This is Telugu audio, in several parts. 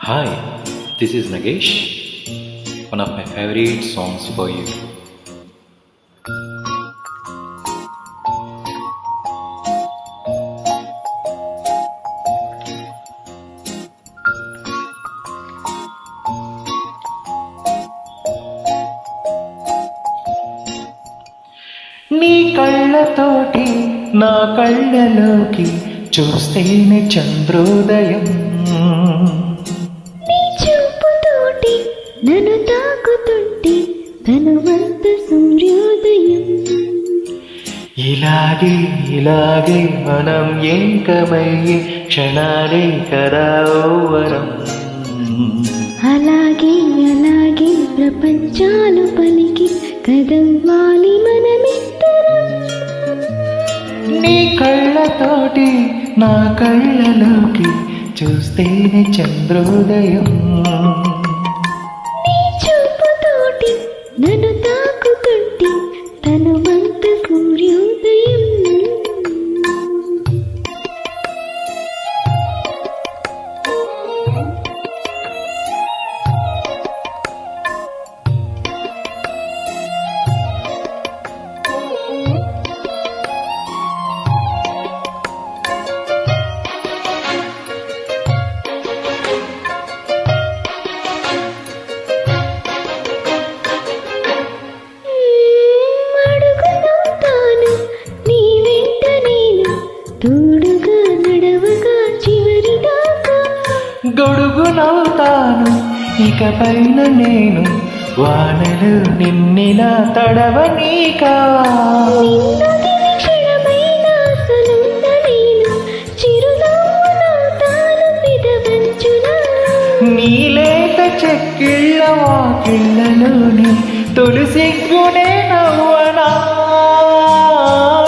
Hi, this is Nagesh, one of my favorite songs for you. నీ కళ్ళతోటి నా కళ్ళలోకి చూస్తేనే చంద్రోదయం, నీ చూపుతోటి నన్ను తాకుతుంటే తనువంత సూర్యోదయం. ఇలాగే ఇలాగే మనం ఏకమయ్యే క్షణాలే కదా ఓవరం. అలాగే అలాగే ప్రపంచాలు పలికి కదవ్వాలి మనమిద్దరం. నీ కళ్ళతోటి నా కళ్ళలోకి చూస్తేనే చంద్రోదయం, నీ చూపుతోటి నన్ను తాకుతుంటే తనువంత సూర్యోదయం. తోడుగా నడవగా చివరి దాకా గొడుగునవుతాను ఇకపైన నేను, వానలు నిన్నిలా తడవనీకా. నిన్నొదిలి క్షణమైన అసలున్న నేను చిరునవ్వునవుతాను పెదవంచున. నీలేత చెక్కిళ్ళ వాకిళ్ళలోని తొలి సిగ్గునే నవ్వనా.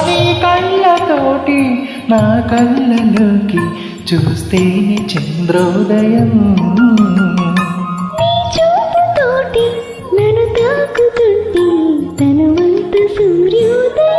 నీ కళ్ళతోటి నా కళ్ళలోకి చూస్తేనే చంద్రోదయం, నీ చూపుతోటి నన్ను తాకుతుంటే తనువంత సూర్యోదయం.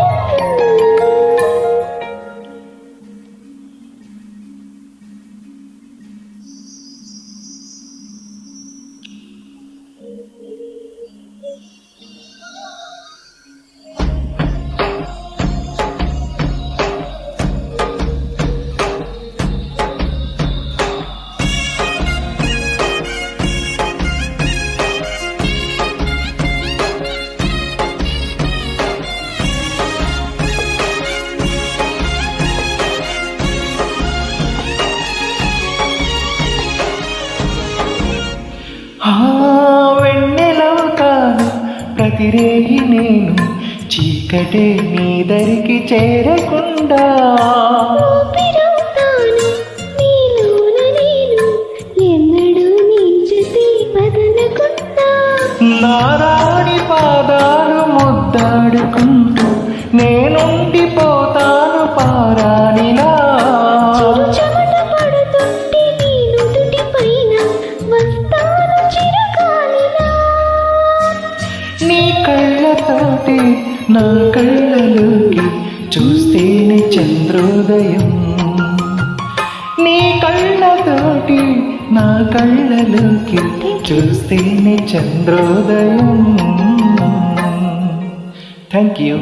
వెన్నెలవుతాను ప్రతిరేయి నేను, చీకటే నీ దరికి చేరకుండా. ఊపిరవుతాను నీలోన నేను ఎన్నడూ నీ జతే బదలకుండా. నారాణి పాదాలు ముద్దాడుకుంటూ నేనుండిపోతాను పారాణిలా. చెమట పడుతుంటే నీ నుదుటి పైన వస్తాను చిరకాలిలా. నీ కళ్ళతోటి నా కళ్ళలోకి చూస్తేనే చంద్రోదయం, నీ కళ్ళతోటి నా కళ్ళలోకి చూస్తేనే చంద్రోదయం. Thank you.